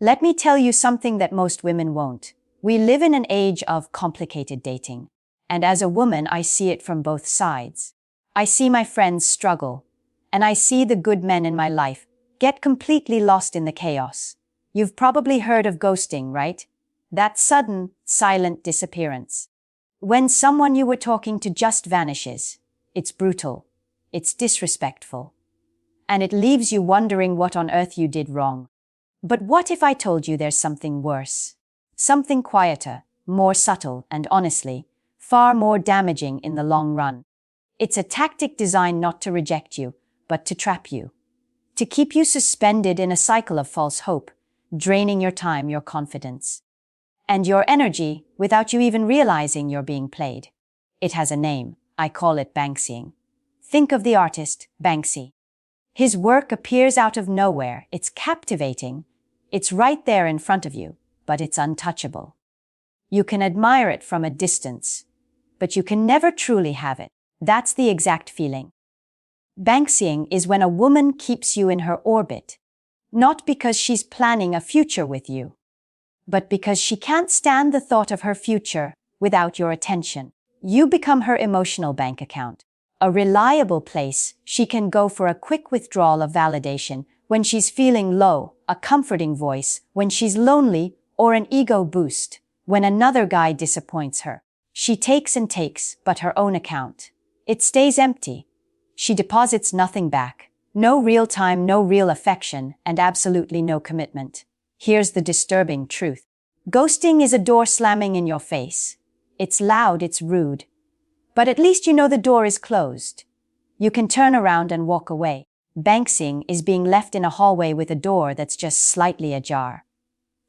Let me tell you something that most women won't. We live in an age of complicated dating. And as a woman, I see it from both sides. I see my friends struggle. And I see the good men in my life get completely lost in the chaos. You've probably heard of ghosting, right? That sudden, silent disappearance. When someone you were talking to just vanishes. It's brutal. It's disrespectful. And it leaves you wondering what on earth you did wrong. But what if I told you there's something worse? Something quieter, more subtle, and honestly, far more damaging in the long run. It's a tactic designed not to reject you, but to trap you. To keep you suspended in a cycle of false hope, draining your time, your confidence, and your energy without you even realizing you're being played. It has a name. I call it Banksying. Think of the artist, Banksy. His work appears out of nowhere. It's captivating. It's right there in front of you, but it's untouchable. You can admire it from a distance, but you can never truly have it. That's the exact feeling. Banksying is when a woman keeps you in her orbit, not because she's planning a future with you, but because she can't stand the thought of her future without your attention. You become her emotional bank account, a reliable place she can go for a quick withdrawal of validation when she's feeling low, a comforting voice when she's lonely, or an ego boost when another guy disappoints her. She takes and takes, but her own account. It stays empty. She deposits nothing back. No real time, no real affection, and absolutely no commitment. Here's the disturbing truth. Ghosting is a door slamming in your face. It's loud, it's rude. But at least you know the door is closed. You can turn around and walk away. Banksying is being left in a hallway with a door that's just slightly ajar.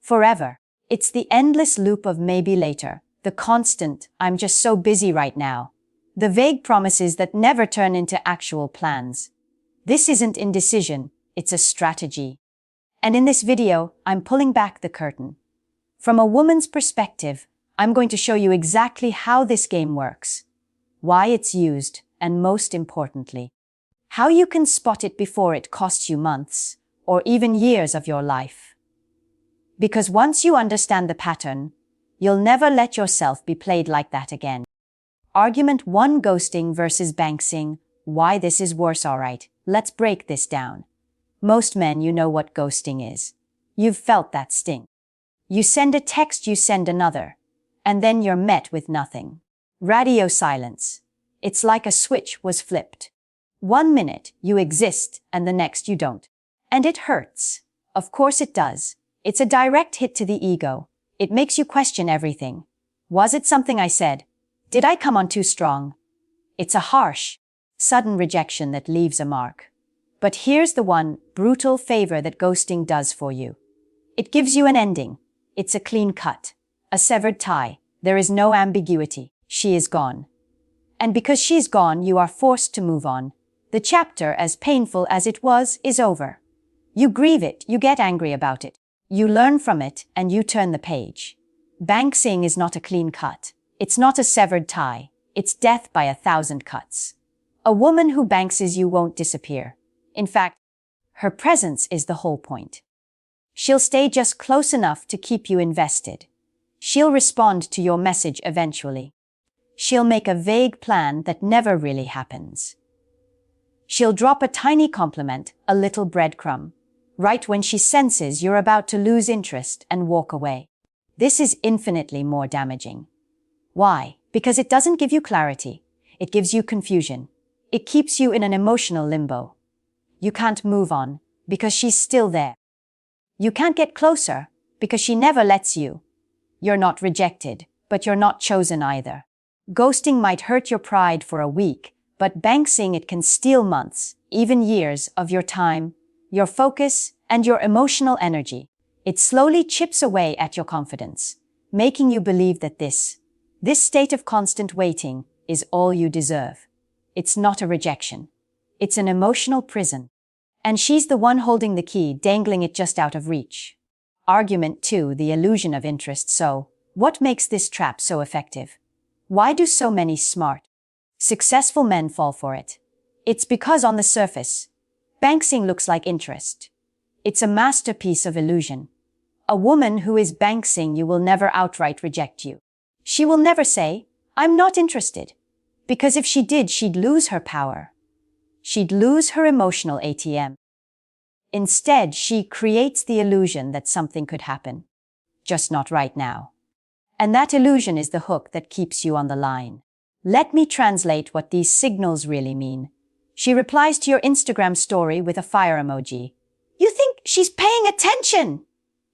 Forever. It's the endless loop of maybe later, the constant, I'm just so busy right now. The vague promises that never turn into actual plans. This isn't indecision, it's a strategy. And in this video, I'm pulling back the curtain. From a woman's perspective, I'm going to show you exactly how this game works, why it's used, and most importantly, how you can spot it before it costs you months, or even years of your life. Because once you understand the pattern, you'll never let yourself be played like that again. Argument 1: Ghosting versus Banksying. Why this is worse. Alright, let's break this down. Most men, you know what ghosting is. You've felt that sting. You send a text, you send another, and then you're met with nothing. Radio silence. It's like a switch was flipped. 1 minute you exist and the next you don't. And it hurts. Of course it does. It's a direct hit to the ego. It makes you question everything. Was it something I said? Did I come on too strong? It's a harsh, sudden rejection that leaves a mark. But here's the one brutal favor that ghosting does for you. It gives you an ending. It's a clean cut, a severed tie. There is no ambiguity. She is gone. And because she's gone, you are forced to move on. The chapter, as painful as it was, is over. You grieve it, you get angry about it. You learn from it, and you turn the page. Banksying is not a clean cut. It's not a severed tie. It's death by 1,000 cuts. A woman who bankses you won't disappear. In fact, her presence is the whole point. She'll stay just close enough to keep you invested. She'll respond to your message eventually. She'll make a vague plan that never really happens. She'll drop a tiny compliment, a little breadcrumb, right when she senses you're about to lose interest and walk away. This is infinitely more damaging. Why? Because it doesn't give you clarity. It gives you confusion. It keeps you in an emotional limbo. You can't move on because she's still there. You can't get closer because she never lets you. You're not rejected, but you're not chosen either. Ghosting might hurt your pride for a week, but banksying it can steal months, even years of your time, your focus, and your emotional energy. It slowly chips away at your confidence, making you believe that this state of constant waiting is all you deserve. It's not a rejection. It's an emotional prison. And she's the one holding the key, dangling it just out of reach. Argument 2: the illusion of interest. So, what makes this trap so effective? Why do so many smart, successful men fall for it? It's because on the surface, banksying looks like interest. It's a masterpiece of illusion. A woman who is Banksying you will never outright reject you. She will never say, "I'm not interested," because if she did, she'd lose her power. She'd lose her emotional ATM. Instead, she creates the illusion that something could happen, just not right now. And that illusion is the hook that keeps you on the line. Let me translate what these signals really mean. She replies to your Instagram story with a fire emoji. You think she's paying attention?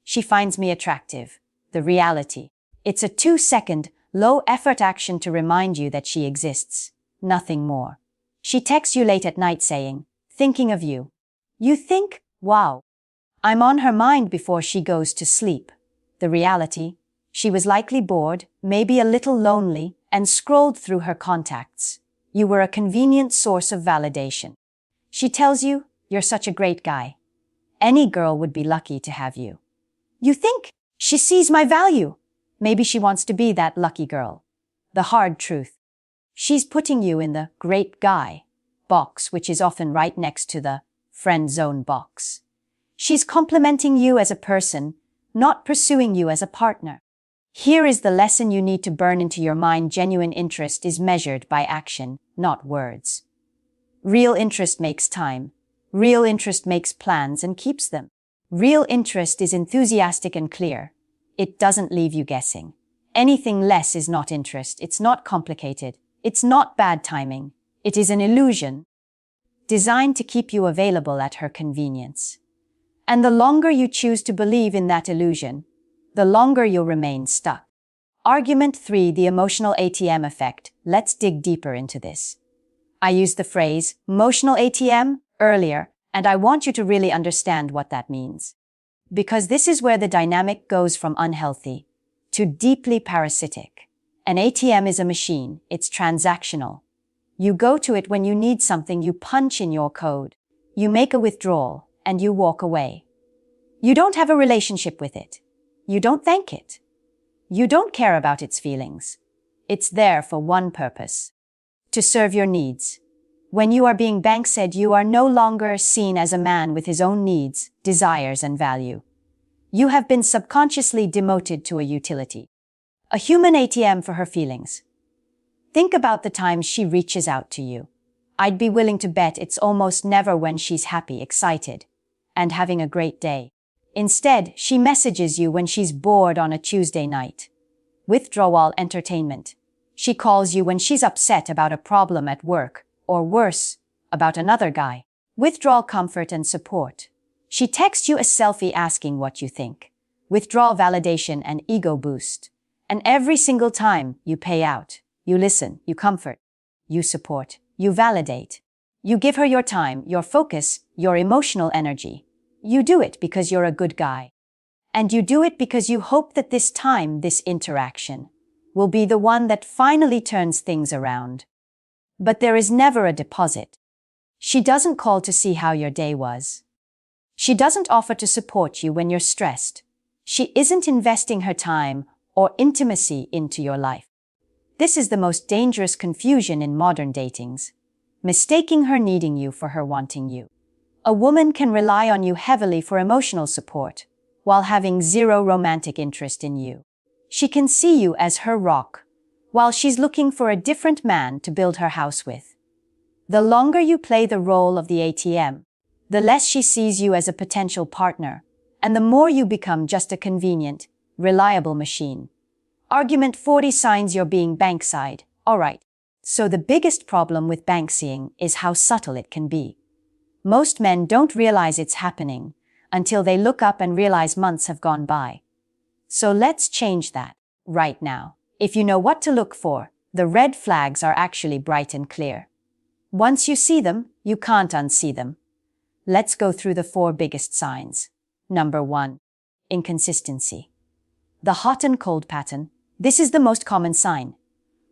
She finds me attractive. The reality. It's a 2-second, low-effort action to remind you that she exists. Nothing more. She texts you late at night saying, "Thinking of you." You think, "Wow, I'm on her mind," before she goes to sleep. The reality? She was likely bored, maybe a little lonely, and scrolled through her contacts. You were a convenient source of validation. She tells you, "You're such a great guy. Any girl would be lucky to have you." You think, "She sees my value." Maybe she wants to be that lucky girl. The hard truth. She's putting you in the great guy box, which is often right next to the friend zone box. She's complimenting you as a person, not pursuing you as a partner. Here is the lesson you need to burn into your mind. Genuine interest is measured by action, not words. Real interest makes time. Real interest makes plans and keeps them. Real interest is enthusiastic and clear. It doesn't leave you guessing. Anything less is not interest. It's not complicated. It's not bad timing. It is an illusion, designed to keep you available at her convenience. And the longer you choose to believe in that illusion, the longer you'll remain stuck. Argument 3, the emotional ATM effect. Let's dig deeper into this. I used the phrase emotional ATM earlier, and I want you to really understand what that means. Because this is where the dynamic goes from unhealthy to deeply parasitic. An ATM is a machine. It's transactional. You go to it when you need something, you punch in your code, you make a withdrawal, and you walk away. You don't have a relationship with it. You don't thank it. You don't care about its feelings. It's there for one purpose: to serve your needs. When you are being banksaid, you are no longer seen as a man with his own needs, desires, and value. You have been subconsciously demoted to a utility. A human ATM for her feelings. Think about the times she reaches out to you. I'd be willing to bet it's almost never when she's happy, excited, and having a great day. Instead, she messages you when she's bored on a Tuesday night. Withdrawal entertainment. She calls you when she's upset about a problem at work, or worse, about another guy. Withdrawal comfort and support. She texts you a selfie asking what you think. Withdrawal validation and ego boost. And every single time you pay out, you listen, you comfort, you support, you validate. You give her your time, your focus, your emotional energy. You do it because you're a good guy. And you do it because you hope that this time, this interaction, will be the one that finally turns things around. But there is never a deposit. She doesn't call to see how your day was. She doesn't offer to support you when you're stressed. She isn't investing her time or intimacy into your life. This is the most dangerous confusion in modern datings, mistaking her needing you for her wanting you. A woman can rely on you heavily for emotional support, while having zero romantic interest in you. She can see you as her rock, while she's looking for a different man to build her house with. The longer you play the role of the ATM, the less she sees you as a potential partner, and the more you become just a convenient, reliable machine. Argument 40, signs you're being banksyed. Alright, so the biggest problem with banksying is how subtle it can be. Most men don't realize it's happening until they look up and realize months have gone by. So let's change that right now. If you know what to look for, the red flags are actually bright and clear. Once you see them, you can't unsee them. Let's go through the 4 biggest signs. Number 1. Inconsistency. The hot and cold pattern. This is the most common sign.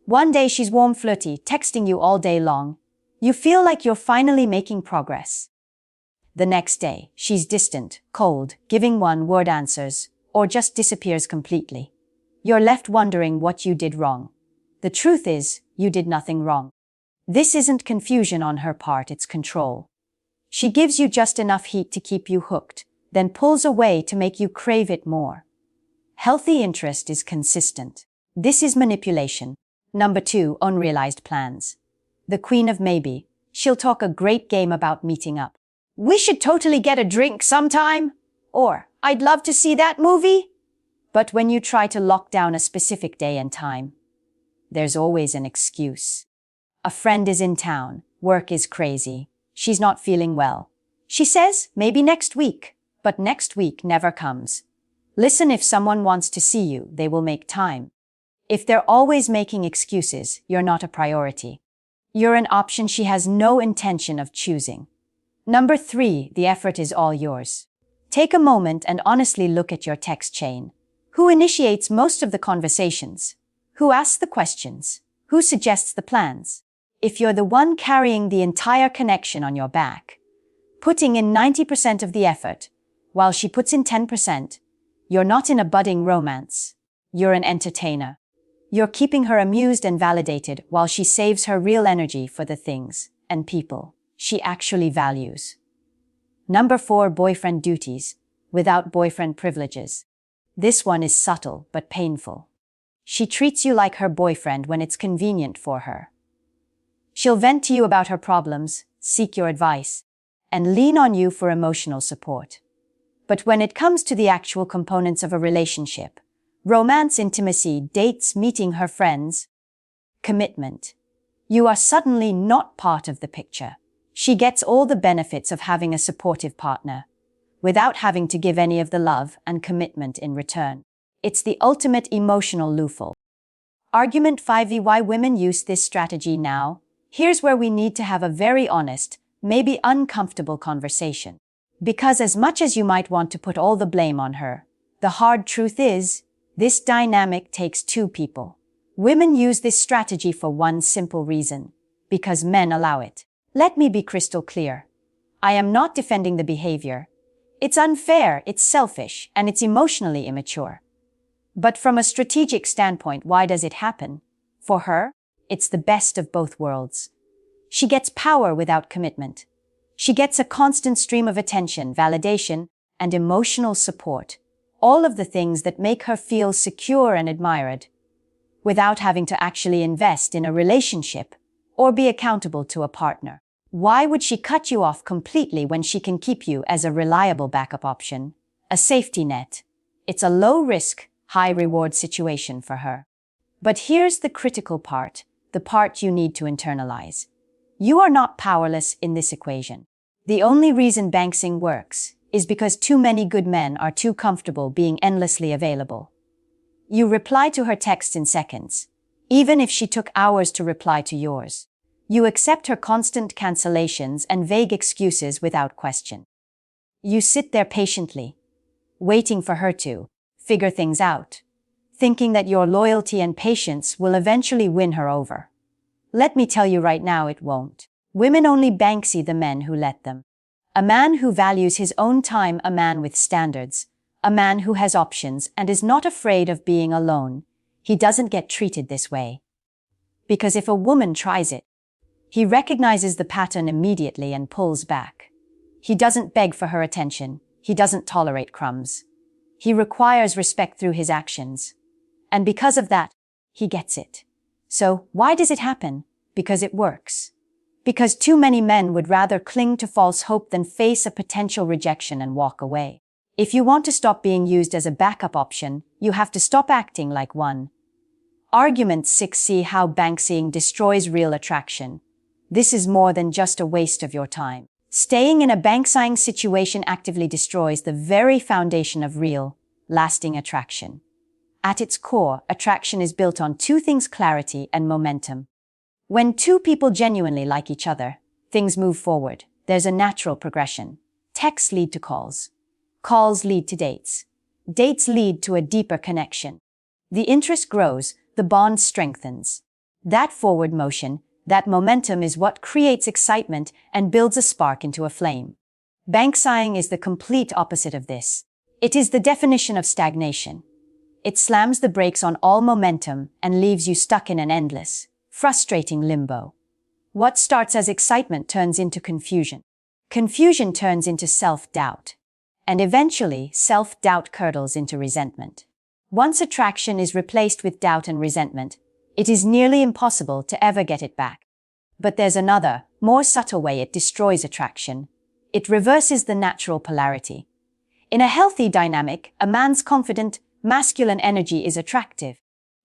One day she's warm, flirty, texting you all day long. You feel like you're finally making progress. The next day, she's distant, cold, giving one-word answers, or just disappears completely. You're left wondering what you did wrong. The truth is, you did nothing wrong. This isn't confusion on her part, it's control. She gives you just enough heat to keep you hooked, then pulls away to make you crave it more. Healthy interest is consistent. This is manipulation. Number 2, unrealized plans. The queen of maybe. She'll talk a great game about meeting up. We should totally get a drink sometime. Or, I'd love to see that movie. But when you try to lock down a specific day and time, there's always an excuse. A friend is in town, work is crazy, she's not feeling well. She says, maybe next week, but next week never comes. Listen, if someone wants to see you, they will make time. If they're always making excuses, you're not a priority. You're an option she has no intention of choosing. Number 3, the effort is all yours. Take a moment and honestly look at your text chain. Who initiates most of the conversations? Who asks the questions? Who suggests the plans? If you're the one carrying the entire connection on your back, putting in 90% of the effort, while she puts in 10%, you're not in a budding romance. You're an entertainer. You're keeping her amused and validated while she saves her real energy for the things and people she actually values. Number 4, boyfriend duties without boyfriend privileges. This one is subtle but painful. She treats you like her boyfriend when it's convenient for her. She'll vent to you about her problems, seek your advice, and lean on you for emotional support. But when it comes to the actual components of a relationship, romance, intimacy, dates, meeting her friends, commitment, you are suddenly not part of the picture. She gets all the benefits of having a supportive partner, without having to give any of the love and commitment in return. It's the ultimate emotional loophole. Argument 5. Why women use this strategy now? Here's where we need to have a very honest, maybe uncomfortable conversation. Because as much as you might want to put all the blame on her, the hard truth is, this dynamic takes 2 people. Women use this strategy for one simple reason: because men allow it. Let me be crystal clear. I am not defending the behavior. It's unfair, it's selfish, and it's emotionally immature. But from a strategic standpoint, why does it happen? For her, it's the best of both worlds. She gets power without commitment. She gets a constant stream of attention, validation, and emotional support, all of the things that make her feel secure and admired, without having to actually invest in a relationship or be accountable to a partner. Why would she cut you off completely when she can keep you as a reliable backup option, a safety net? It's a low-risk, high-reward situation for her. But here's the critical part, the part you need to internalize. You are not powerless in this equation. The only reason Banksying works is because too many good men are too comfortable being endlessly available. You reply to her texts in seconds, even if she took hours to reply to yours. You accept her constant cancellations and vague excuses without question. You sit there patiently, waiting for her to figure things out, thinking that your loyalty and patience will eventually win her over. Let me tell you right now, it won't. Women only Banksy the men who let them. A man who values his own time, a man with standards, a man who has options and is not afraid of being alone. He doesn't get treated this way. Because if a woman tries it, he recognizes the pattern immediately and pulls back. He doesn't beg for her attention. He doesn't tolerate crumbs. He requires respect through his actions. And because of that, he gets it. So, why does it happen? Because it works. Because too many men would rather cling to false hope than face a potential rejection and walk away. If you want to stop being used as a backup option, you have to stop acting like one. Argument 6. See how Banksying destroys real attraction. This is more than just a waste of your time. Staying in a Banksying situation actively destroys the very foundation of real, lasting attraction. At its core, attraction is built on 2 things: clarity and momentum. When 2 people genuinely like each other, things move forward. There's a natural progression. Texts lead to calls. Calls lead to dates. Dates lead to a deeper connection. The interest grows, the bond strengthens. That forward motion, that momentum is what creates excitement and builds a spark into a flame. Banksying is the complete opposite of this. It is the definition of stagnation. It slams the brakes on all momentum and leaves you stuck in an endless, frustrating limbo. What starts as excitement turns into confusion. Confusion turns into self-doubt. and eventually self-doubt curdles into resentment. Once attraction is replaced with doubt and resentment, it is nearly impossible to ever get it back. But there's another, more subtle way it destroys attraction. It reverses the natural polarity. In a healthy dynamic, a man's confident, masculine energy is attractive.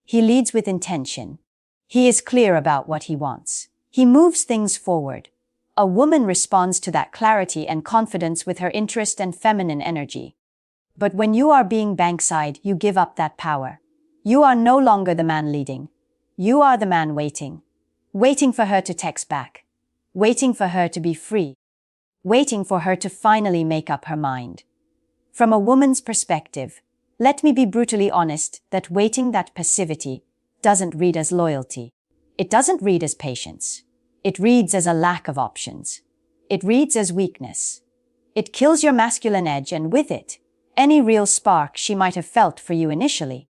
He leads with intention. He is clear about what he wants. He moves things forward. A woman responds to that clarity and confidence with her interest and feminine energy. But when you are being Bankside, you give up that power. You are no longer the man leading. You are the man waiting. Waiting for her to text back. Waiting for her to be free. Waiting for her to finally make up her mind. From a woman's perspective, let me be brutally honest that waiting, that passivity, doesn't read as loyalty. It doesn't read as patience. It reads as a lack of options. It reads as weakness. It kills your masculine edge and with it, any real spark she might have felt for you initially.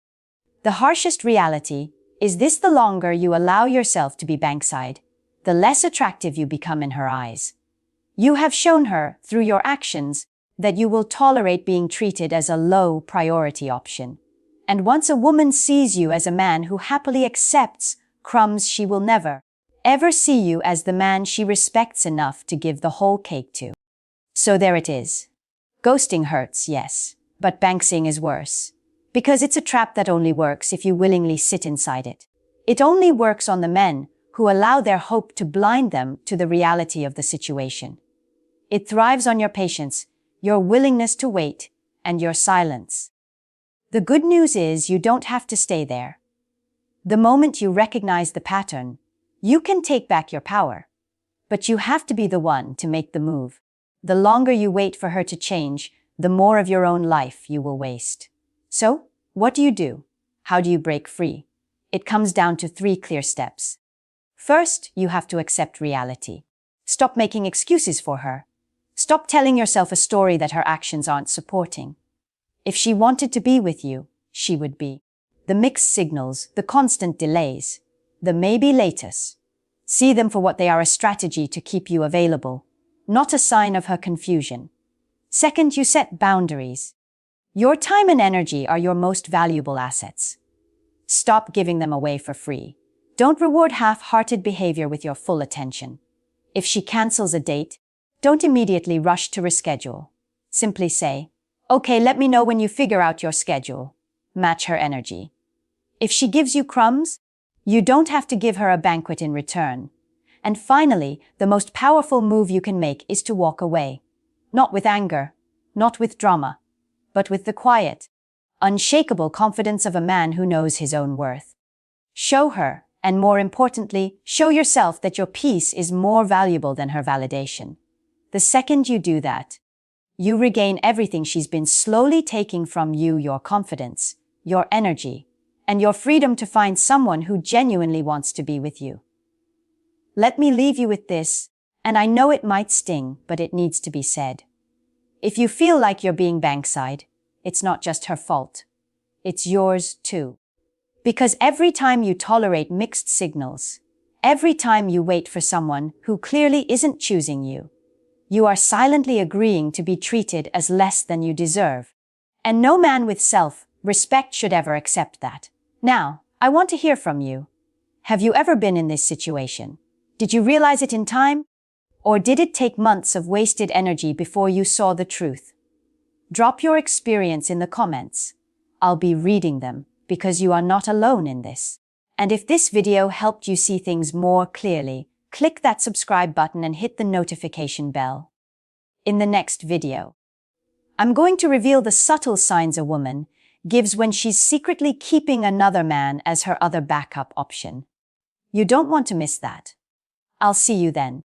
The harshest reality is this: the longer you allow yourself to be Bankside, the less attractive you become in her eyes. You have shown her, through your actions, that you will tolerate being treated as a low priority option. And once a woman sees you as a man who happily accepts crumbs, she will never, ever see you as the man she respects enough to give the whole cake to. So there it is. Ghosting hurts, yes, but Banksying is worse. Because it's a trap that only works if you willingly sit inside it. It only works on the men who allow their hope to blind them to the reality of the situation. It thrives on your patience, your willingness to wait, and your silence. The good news is you don't have to stay there. The moment you recognize the pattern, you can take back your power. But you have to be the one to make the move. The longer you wait for her to change, the more of your own life you will waste. So, what do? How do you break free? It comes down to 3 clear steps. First, you have to accept reality. Stop making excuses for her. Stop telling yourself a story that her actions aren't supporting. If she wanted to be with you, she would be. The mixed signals, the constant delays, the maybe laters. See them for what they are: a strategy to keep you available, not a sign of her confusion. Second, you set boundaries. Your time and energy are your most valuable assets. Stop giving them away for free. Don't reward half-hearted behavior with your full attention. If she cancels a date, don't immediately rush to reschedule. Simply say, "Okay, let me know when you figure out your schedule." Match her energy. If she gives you crumbs, you don't have to give her a banquet in return. And finally, the most powerful move you can make is to walk away. Not with anger, not with drama, but with the quiet, unshakable confidence of a man who knows his own worth. Show her, and more importantly, show yourself that your peace is more valuable than her validation. The second you do that, you regain everything she's been slowly taking from you: your confidence, your energy, and your freedom to find someone who genuinely wants to be with you. Let me leave you with this, and I know it might sting, but it needs to be said. If you feel like you're being Bankside, it's not just her fault. It's yours too. Because every time you tolerate mixed signals, every time you wait for someone who clearly isn't choosing you, you are silently agreeing to be treated as less than you deserve. And no man with self-respect should ever accept that. Now, I want to hear from you. Have you ever been in this situation? Did you realize it in time? Or did it take months of wasted energy before you saw the truth? Drop your experience in the comments. I'll be reading them, because you are not alone in this. And if this video helped you see things more clearly, click that subscribe button and hit the notification bell. In the next video, I'm going to reveal the subtle signs a woman gives when she's secretly keeping another man as her other backup option. You don't want to miss that. I'll see you then.